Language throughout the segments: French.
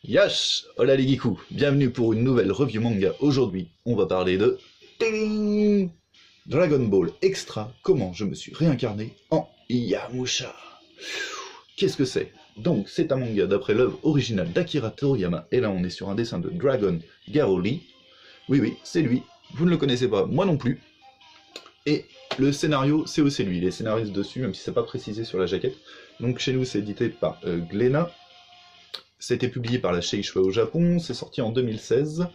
Yash! Hola les geekus! Bienvenue pour une nouvelle review manga. Aujourd'hui, on va parler de Ting Dragon Ball Extra, comment je me suis réincarné en Yamusha. Qu'est-ce que c'est? Donc, c'est un manga d'après l'œuvre originale d'Akira Toriyama, et là on est sur un dessin de Dragon Garo Lee. Oui, oui, c'est lui. Vous ne le connaissez pas, moi non plus. Et le scénario, c'est aussi lui. Les scénaristes dessus, même si c'est pas précisé sur la jaquette. Donc chez nous, c'est édité par Glénat. C'était publié par la Shueisha au Japon, c'est sorti en 2016.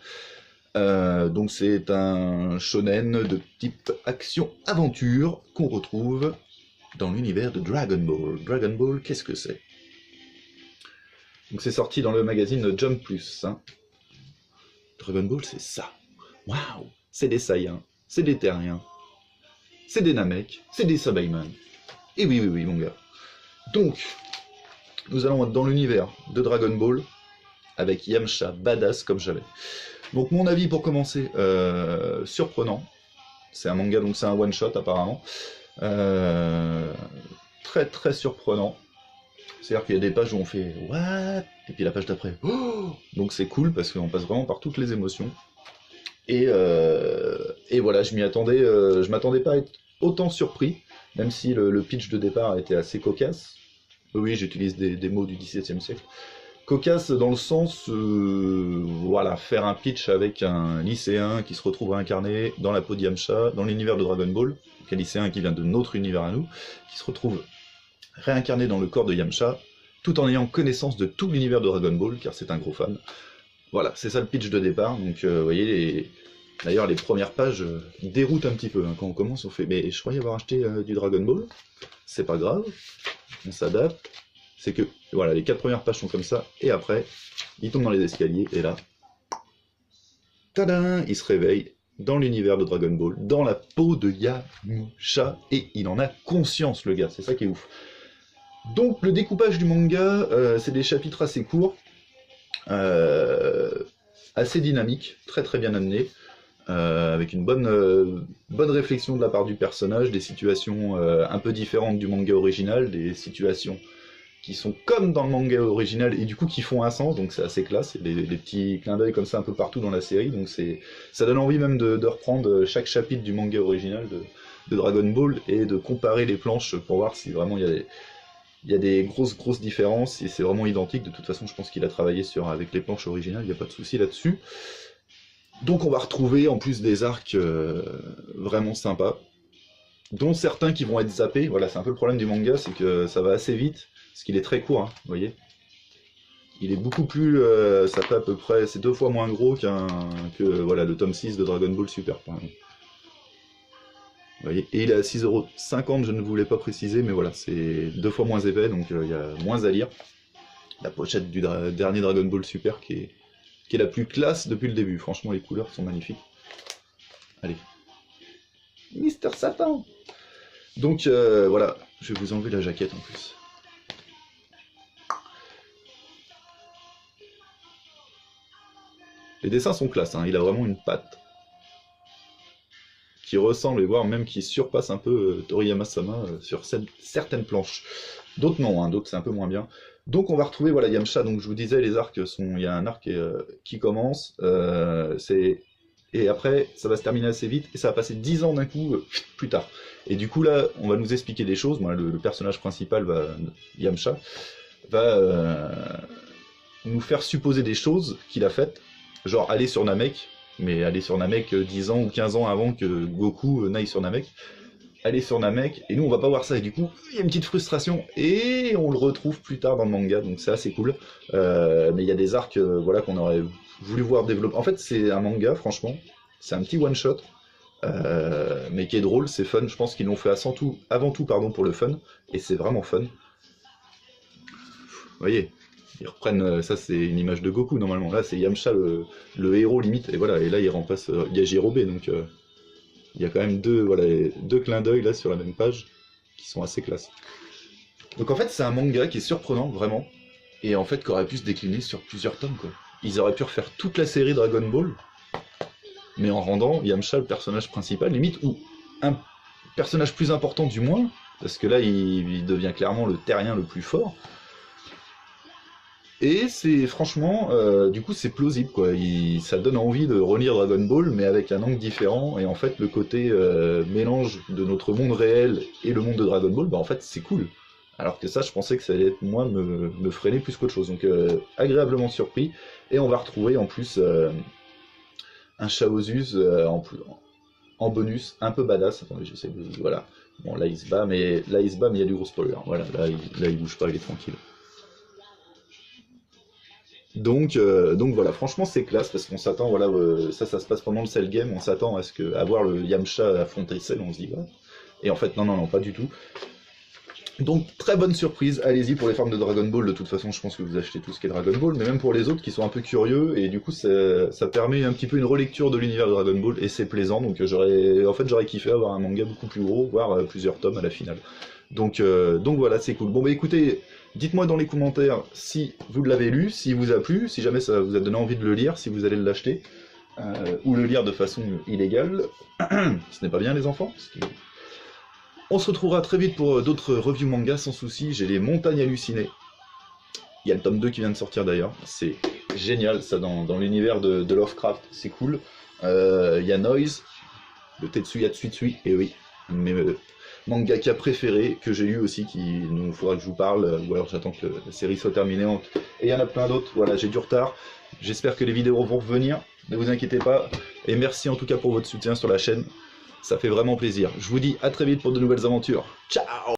Donc c'est un shonen de type action-aventure qu'on retrouve dans l'univers de Dragon Ball. Dragon Ball, qu'est-ce que c'est? Donc c'est sorti dans le magazine Jump Plus. Hein. Dragon Ball, c'est ça. Waouh! C'est des Saiyans, c'est des Terriens, c'est des Namek, c'est des Sabaiman. Et oui, oui, oui, mon gars. Donc, nous allons être dans l'univers de Dragon Ball, avec Yamcha badass comme jamais. Donc mon avis pour commencer, surprenant. C'est un manga, donc c'est un one-shot apparemment. Très très surprenant. C'est-à-dire qu'il y a des pages où on fait « What ?» et puis la page d'après oh !» Donc c'est cool parce qu'on passe vraiment par toutes les émotions. Et voilà, je m'attendais pas à être autant surpris, même si le pitch de départ était assez cocasse. Oui, j'utilise des mots du XVIIe siècle. Cocasse dans le sens, voilà, faire un pitch avec un lycéen qui se retrouve réincarné dans la peau de Yamcha, dans l'univers de Dragon Ball, donc un lycéen qui vient de notre univers à nous, qui se retrouve réincarné dans le corps de Yamcha, tout en ayant connaissance de tout l'univers de Dragon Ball, car c'est un gros fan. Voilà, c'est ça le pitch de départ, donc vous voyez, d'ailleurs les premières pages déroutent un petit peu, hein. Quand on commence on fait « mais je croyais avoir acheté du Dragon Ball », c'est pas grave, on s'adapte. C'est que, voilà, les 4 premières pages sont comme ça, et après, il tombe dans les escaliers, et là, tadam, il se réveille dans l'univers de Dragon Ball, dans la peau de Yamcha, et il en a conscience, le gars, c'est ça qui est ouf. Donc, le découpage du manga, c'est des chapitres assez courts, assez dynamiques, très très bien amenés, avec une bonne réflexion de la part du personnage, des situations un peu différentes du manga original, des situations qui sont comme dans le manga original et du coup qui font un sens, donc c'est assez classe, il y a des petits clins d'œil comme ça un peu partout dans la série, donc ça donne envie même de reprendre chaque chapitre du manga original de Dragon Ball et de comparer les planches pour voir si vraiment il y a des grosses différences, et c'est vraiment identique. De toute façon je pense qu'il a travaillé avec les planches originales, il n'y a pas de souci là-dessus. Donc on va retrouver en plus des arcs vraiment sympas, dont certains qui vont être zappés. Voilà, c'est un peu le problème du manga, c'est que ça va assez vite, parce qu'il est très court, hein, vous voyez. Il est beaucoup plus... ça fait à peu près... c'est 2 fois moins gros que voilà, le tome 6 de Dragon Ball Super, par exemple. Vous voyez, et il est à 6,50 €, je ne voulais pas préciser, mais voilà, c'est 2 fois moins épais, donc il y a moins à lire. La pochette du dernier Dragon Ball Super qui est la plus classe depuis le début. Franchement, les couleurs sont magnifiques. Allez. Mister Satan. Donc voilà, je vais vous enlever la jaquette en plus. Les dessins sont classe, hein. Il a vraiment une patte qui ressemble, et voire même qui surpasse un peu Toriyama-sama sur certaines planches. D'autres non, hein, d'autres c'est un peu moins bien. Donc on va retrouver, voilà, Yamcha, donc je vous disais, les arcs sont... Il y a un arc qui commence, et après ça va se terminer assez vite, et ça va passer 10 ans d'un coup, plus tard. Et du coup là, on va nous expliquer des choses. Moi, le personnage principal, Yamcha, va nous faire supposer des choses qu'il a faites, genre aller sur Namek, mais aller sur Namek 10 ans ou 15 ans avant que Goku n'aille sur Namek. Aller sur Namek, et nous on va pas voir ça, et du coup il y a une petite frustration, et on le retrouve plus tard dans le manga, donc c'est assez cool. Mais il y a des arcs voilà, qu'on aurait voulu voir développer. En fait c'est un manga, franchement, c'est un petit one-shot, mais qui est drôle, c'est fun. Je pense qu'ils l'ont fait avant tout pour le fun, et c'est vraiment fun. Vous voyez, ils reprennent, ça c'est une image de Goku normalement, là c'est Yamcha le héros limite, et voilà, et là il remplace Yajirobe, donc il y a quand même deux clins d'œil là sur la même page, qui sont assez classe. Donc en fait c'est un manga qui est surprenant, vraiment, et en fait qui aurait pu se décliner sur plusieurs tomes, quoi. Ils auraient pu refaire toute la série Dragon Ball, mais en rendant Yamcha le personnage principal, limite, ou un personnage plus important du moins, parce que là il devient clairement le terrien le plus fort. Et c'est franchement, du coup c'est plausible quoi, ça donne envie de relire Dragon Ball mais avec un angle différent, et en fait le côté mélange de notre monde réel et le monde de Dragon Ball, bah en fait c'est cool. Alors que ça je pensais que ça allait être moi me freiner plus qu'autre chose, donc agréablement surpris, et on va retrouver en plus un Chaozus en bonus, un peu badass, attendez j'essaie de... voilà, bon là il se bat mais il y a du gros spoiler, voilà, là il bouge pas, il est tranquille. Donc voilà, franchement c'est classe parce qu'on s'attend, voilà, ça se passe pendant le Cell Game, on s'attend à voir le Yamcha affronter Cell, on se dit ouais. Et en fait non, pas du tout. Donc très bonne surprise, allez-y pour les fans de Dragon Ball, de toute façon je pense que vous achetez tout ce qui est Dragon Ball, mais même pour les autres qui sont un peu curieux, et du coup ça permet un petit peu une relecture de l'univers de Dragon Ball, et c'est plaisant, donc j'aurais kiffé avoir un manga beaucoup plus gros, voire plusieurs tomes à la finale. Donc voilà, c'est cool. Bon bah écoutez, dites-moi dans les commentaires si vous l'avez lu, si vous a plu, si jamais ça vous a donné envie de le lire, si vous allez l'acheter, ou le lire de façon illégale. Ce n'est pas bien les enfants, on se retrouvera très vite pour d'autres reviews manga sans souci, j'ai les montagnes hallucinées. Il y a le tome 2 qui vient de sortir d'ailleurs, c'est génial ça dans l'univers de Lovecraft, c'est cool. Il y a Noise, le Tetsuya Tsuitsui, et oui, mes mangaka préféré que j'ai eu aussi, il faudra que je vous parle, ou alors j'attends que la série soit terminée. Et il y en a plein d'autres, voilà, j'ai du retard. J'espère que les vidéos vont revenir, ne vous inquiétez pas. Et merci en tout cas pour votre soutien sur la chaîne, ça fait vraiment plaisir. Je vous dis à très vite pour de nouvelles aventures. Ciao!